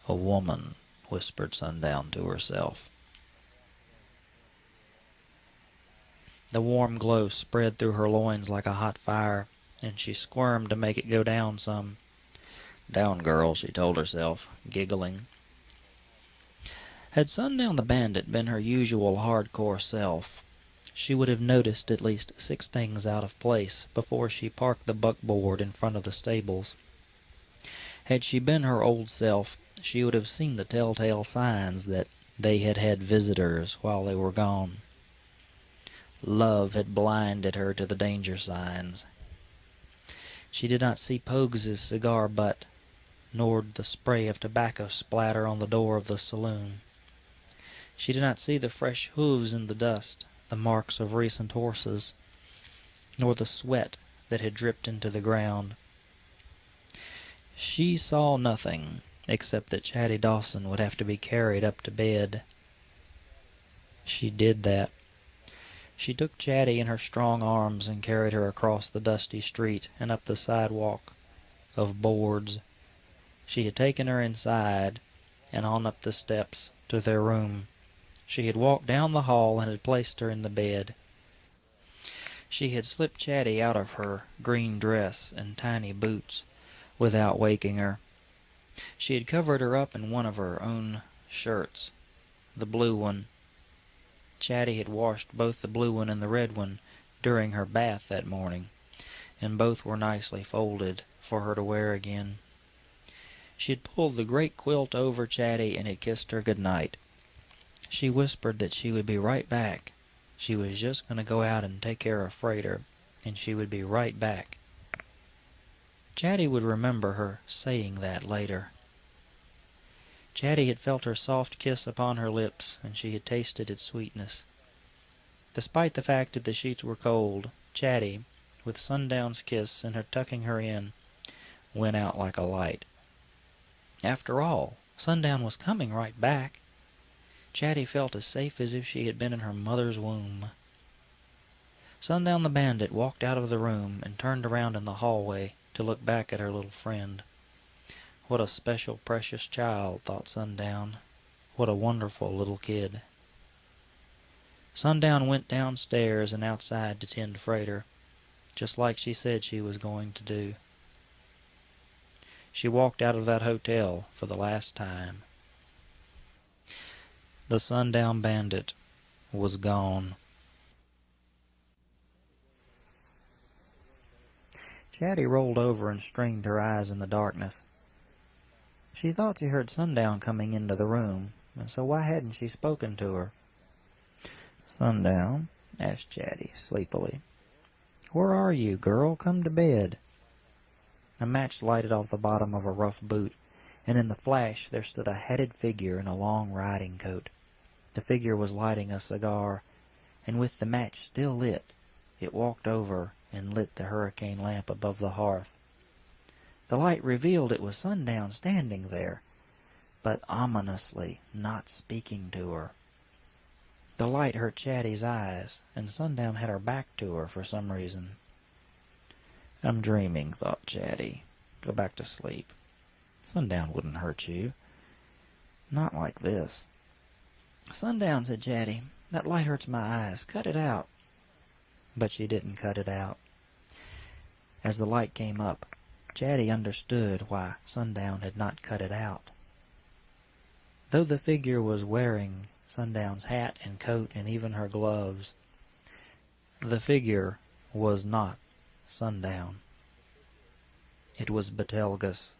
A woman, whispered Sundown to herself. The warm glow spread through her loins like a hot fire, and she squirmed to make it go down some. "Down, girl," she told herself, giggling. Had Sundown the Bandit been her usual hardcore self, she would have noticed at least 6 things out of place before she parked the buckboard in front of the stables. Had she been her old self, she would have seen the telltale signs that they had had visitors while they were gone. Love had blinded her to the danger signs. She did not see Pogues' cigar butt, nor the spray of tobacco splatter on the door of the saloon. She did not see the fresh hooves in the dust, the marks of recent horses, nor the sweat that had dripped into the ground. She saw nothing, except that Chatty Dawson would have to be carried up to bed. She did that. She took Chatty in her strong arms and carried her across the dusty street and up the sidewalk of boards. She had taken her inside and on up the steps to their room. She had walked down the hall and had placed her in the bed. She had slipped Chatty out of her green dress and tiny boots without waking her. She had covered her up in one of her own shirts, the blue one. Chatty had washed both the blue one and the red one during her bath that morning, and both were nicely folded for her to wear again. She had pulled the great quilt over Chatty and had kissed her good night. She whispered that she would be right back. She was just going to go out and take care of Frater, and she would be right back. Chatty would remember her saying that later. Chatty had felt her soft kiss upon her lips, and she had tasted its sweetness. Despite the fact that the sheets were cold, Chatty, with Sundown's kiss and her tucking her in, went out like a light. After all, Sundown was coming right back. Chatty felt as safe as if she had been in her mother's womb. Sundown the Bandit walked out of the room and turned around in the hallway to look back at her little friend. What a special, precious child, thought Sundown. What a wonderful little kid. Sundown went downstairs and outside to tend Frater, just like she said she was going to do. She walked out of that hotel for the last time. The Sundown Bandit was gone. Chatty rolled over and strained her eyes in the darkness. She thought she heard Sundown coming into the room, and so why hadn't she spoken to her? "Sundown," asked Chatty sleepily, "where are you, girl? Come to bed." A match lighted off the bottom of a rough boot, and in the flash there stood a hatted figure in a long riding coat. The figure was lighting a cigar, and with the match still lit, it walked over and lit the hurricane lamp above the hearth. The light revealed it was Sundown standing there, but ominously not speaking to her. The light hurt Chatty's eyes, and Sundown had her back to her for some reason. "I'm dreaming," thought Chatty. "Go back to sleep. Sundown wouldn't hurt you. Not like this." "Sundown," said Chatty, "that light hurts my eyes. Cut it out." But she didn't cut it out. As the light came up, Chatty understood why Sundown had not cut it out. Though the figure was wearing Sundown's hat and coat and even her gloves, the figure was not Sundown. It was Betelgeuse.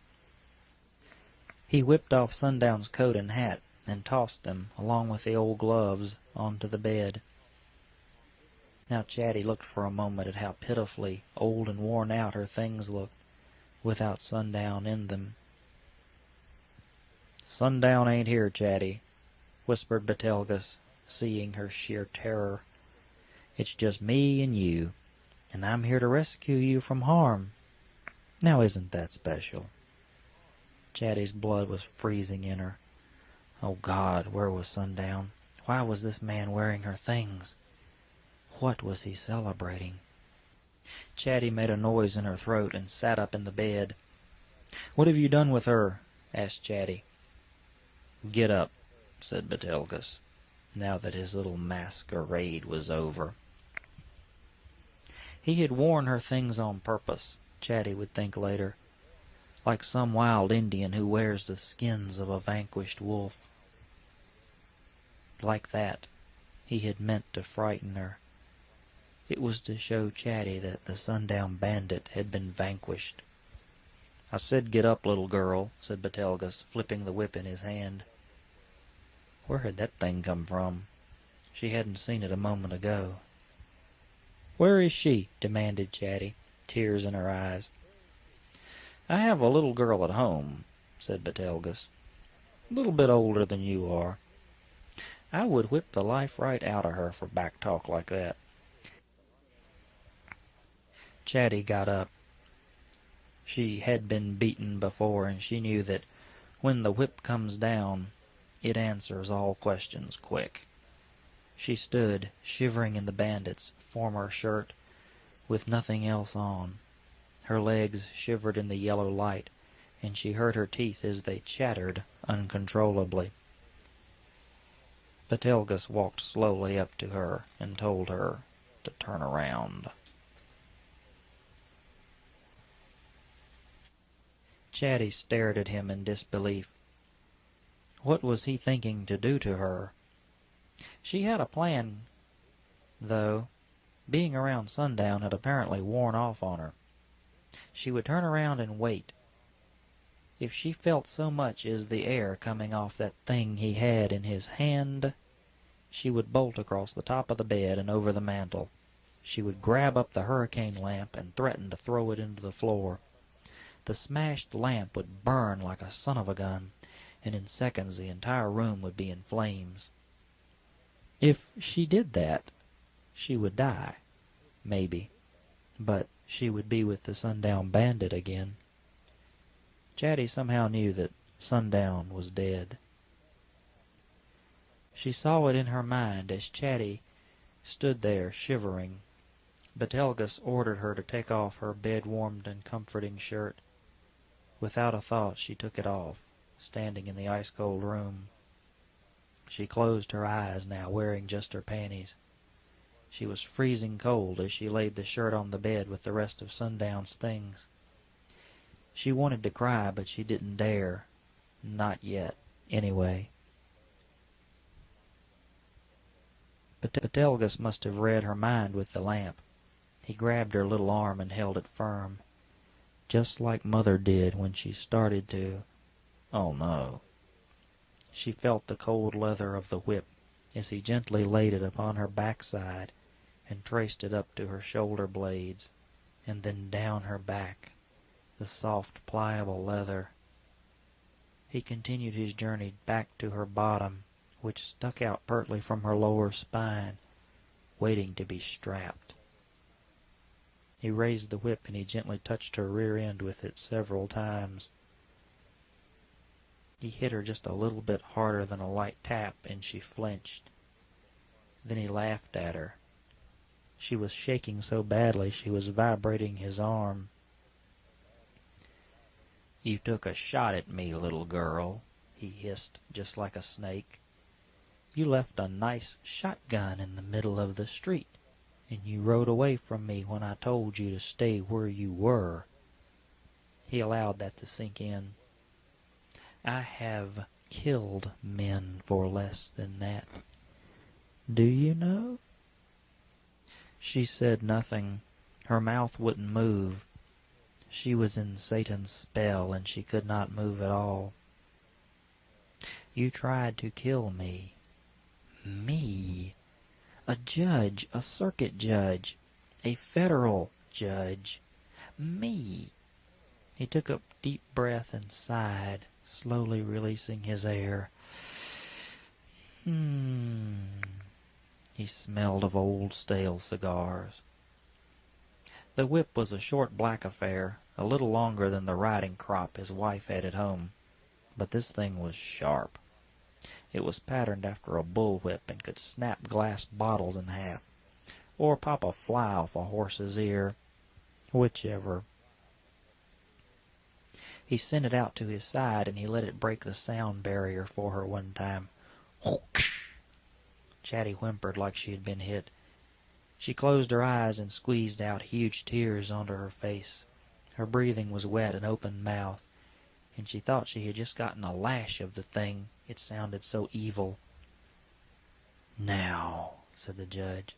He whipped off Sundown's coat and hat and tossed them, along with the old gloves, onto the bed. Now Chatty looked for a moment at how pitifully old and worn out her things looked, without Sundown in them. "Sundown ain't here, Chatty," whispered Betelgeuse, seeing her sheer terror. "It's just me and you, and I'm here to rescue you from harm. Now isn't that special?" Chatty's blood was freezing in her. Oh God, where was Sundown? Why was this man wearing her things? What was he celebrating? Chatty made a noise in her throat and sat up in the bed. "What have you done with her?" asked Chatty. "Get up," said Betelgeuse, now that his little masquerade was over. He had worn her things on purpose, Chatty would think later, like some wild Indian who wears the skins of a vanquished wolf. Like that, he had meant to frighten her. It was to show Chatty that the Sundown Bandit had been vanquished. "I said get up, little girl," said Betelgeuse, flipping the whip in his hand. Where had that thing come from? She hadn't seen it a moment ago. "Where is she?" demanded Chatty, tears in her eyes. "I have a little girl at home," said Betelgeuse. "A little bit older than you are. I would whip the life right out of her for back talk like that." Chatty got up. She had been beaten before, and she knew that when the whip comes down, it answers all questions quick. She stood, shivering in the bandit's former shirt, with nothing else on. Her legs shivered in the yellow light, and she heard her teeth as they chattered uncontrollably. Betelgeuse walked slowly up to her and told her to turn around. Chatty stared at him in disbelief. What was he thinking to do to her? She had a plan, though. Being around Sundown had apparently worn off on her. She would turn around and wait. If she felt so much as the air coming off that thing he had in his hand, she would bolt across the top of the bed and over the mantel. she would grab up the hurricane lamp and threaten to throw it into the floor. The smashed lamp would burn like a son of a gun, and in seconds the entire room would be in flames. If she did that, she would die, maybe, but she would be with the Sundown Bandit again. Chatty somehow knew that Sundown was dead. She saw it in her mind as Chatty stood there shivering. Betelgeuse ordered her to take off her bed-warmed and comforting shirt. Without a thought she took it off, standing in the ice-cold room. She closed her eyes now, wearing just her panties. She was freezing cold as she laid the shirt on the bed with the rest of Sundown's things. She wanted to cry, but she didn't dare. Not yet, anyway. Betelgeuse must have read her mind with the lamp. He grabbed her little arm and held it firm, just like Mother did when she started to. Oh, no. She felt the cold leather of the whip as he gently laid it upon her backside and traced it up to her shoulder blades, and then down her back, the soft, pliable leather. He continued his journey back to her bottom, which stuck out pertly from her lower spine, waiting to be strapped. He raised the whip and he gently touched her rear end with it several times. He hit her just a little bit harder than a light tap, and she flinched. Then he laughed at her. She was shaking so badly she was vibrating his arm. "You took a shot at me, little girl," he hissed, just like a snake. "You left a nice shotgun in the middle of the street, and you rode away from me when I told you to stay where you were." He allowed that to sink in. "I have killed men for less than that. Do you know?" She said nothing. Her mouth wouldn't move. She was in Satan's spell, and she could not move at all. "You tried to kill me." "Me? A judge, a circuit judge, a federal judge. Me?" He took a deep breath and sighed, slowly releasing his air. He smelled of old stale cigars. The whip was a short black affair, a little longer than the riding crop his wife had at home, but this thing was sharp. It was patterned after a bullwhip and could snap glass bottles in half, or pop a fly off a horse's ear, whichever. He sent it out to his side, and he let it break the sound barrier for her one time. Chatty whimpered like she had been hit. She closed her eyes and squeezed out huge tears onto her face. Her breathing was wet and open-mouthed, and she thought she had just gotten a lash of the thing. It sounded so evil. "Now," said the judge,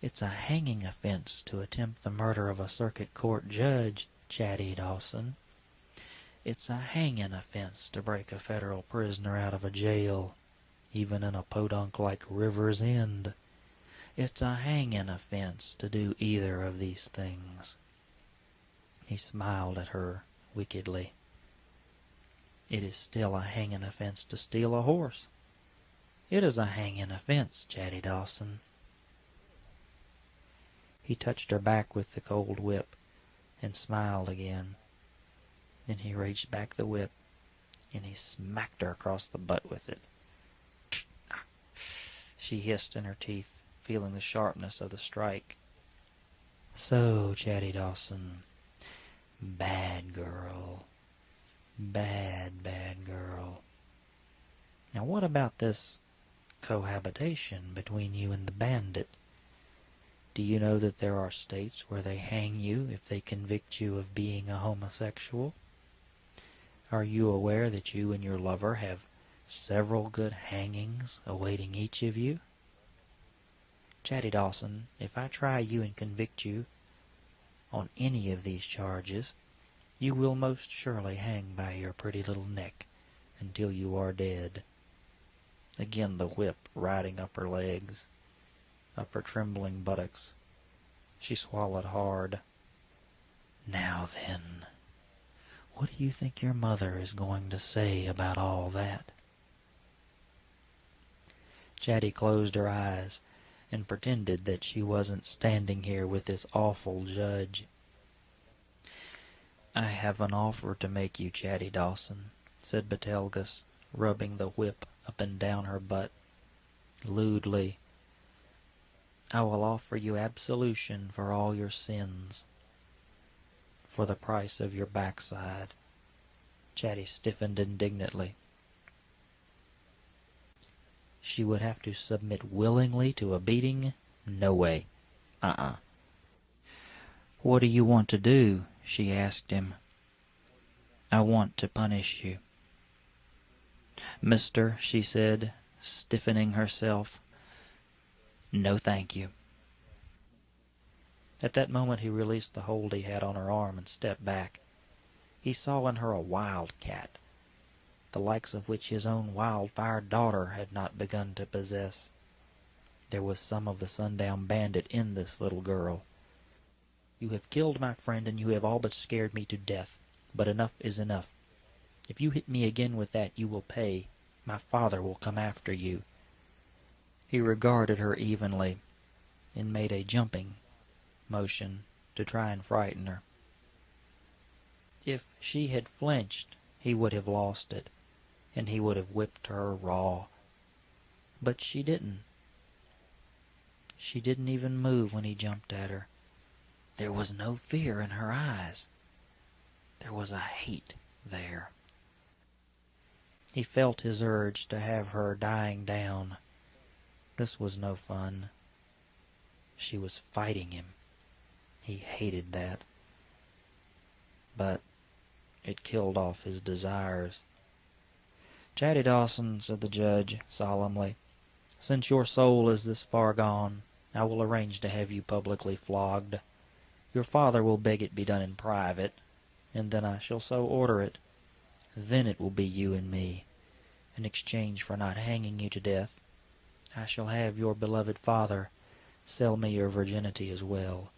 "it's a hanging offense to attempt the murder of a circuit court judge, Chatty Dawson. It's a hanging offense to break a federal prisoner out of a jail, even in a podunk like River's End. It's a hanging offense to do either of these things." He smiled at her wickedly. "It is still a hanging offense to steal a horse. It is a hanging offense, Chatty Dawson." He touched her back with the cold whip and smiled again. Then he reached back the whip and he smacked her across the butt with it. She hissed in her teeth, feeling the sharpness of the strike. "So, Chatty Dawson, bad girl. Bad, bad girl. Now what about this cohabitation between you and the bandit? Do you know that there are states where they hang you if they convict you of being a homosexual? Are you aware that you and your lover have several good hangings awaiting each of you? Chatty Dawson, if I try you and convict you on any of these charges, you will most surely hang by your pretty little neck until you are dead." Again the whip riding up her legs, up her trembling buttocks, She swallowed hard. "Now then, what do you think your mother is going to say about all that?" Chatty closed her eyes and pretended that she wasn't standing here with this awful judge. "I have an offer to make you, Chatty Dawson," said Betelgeuse, rubbing the whip up and down her butt, lewdly. "I will offer you absolution for all your sins, for the price of your backside." Chatty stiffened indignantly. She would have to submit willingly to a beating? No way. "What do you want to do?" she asked him. "I want to punish you." "Mister," she said, stiffening herself, "no thank you." At that moment he released the hold he had on her arm and stepped back. He saw in her a wildcat, the likes of which his own wildfire daughter had not begun to possess. There was some of the Sundown bandit in this little girl. "You have killed my friend, and you have all but scared me to death. But enough is enough. If you hit me again with that, you will pay. My father will come after you." He regarded her evenly, and made a jumping motion to try and frighten her. If she had flinched, he would have lost it, and he would have whipped her raw. But she didn't. She didn't even move when he jumped at her. There was no fear in her eyes. There was a hate there. He felt his urge to have her dying down. This was no fun. She was fighting him. He hated that. But it killed off his desires. "Chatty Dawson," said the judge solemnly, "since your soul is this far gone, I will arrange to have you publicly flogged. Your father will beg it be done in private, and then I shall so order it. Then it will be you and me. In exchange for not hanging you to death, I shall have your beloved father sell me your virginity as well.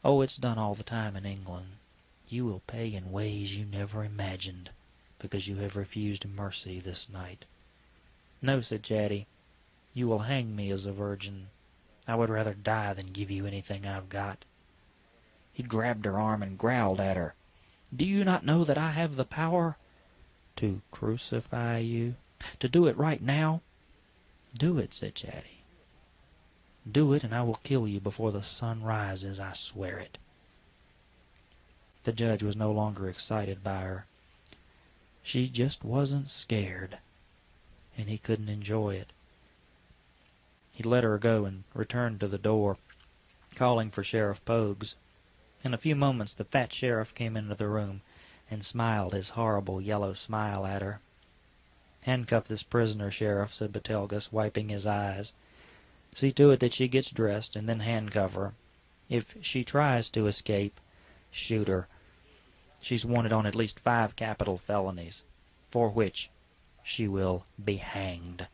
Oh, it's done all the time in England. You will pay in ways you never imagined, because you have refused mercy this night." "No," said Chatty. "You will hang me as a virgin. I would rather die than give you anything I've got." He grabbed her arm and growled at her. "Do you not know that I have the power to crucify you? To do it right now?" "Do it," said Chatty. "Do it, and I will kill you before the sun rises, I swear it." The judge was no longer excited by her. She just wasn't scared, and he couldn't enjoy it. He let her go and returned to the door, calling for Sheriff Pogues. In a few moments the fat sheriff came into the room and smiled his horrible yellow smile at her. "Handcuff this prisoner, Sheriff," said Betelgeuse, wiping his eyes. "See to it that she gets dressed, and then handcuff her. If she tries to escape, shoot her. She's wanted on at least 5 capital felonies, for which she will be hanged."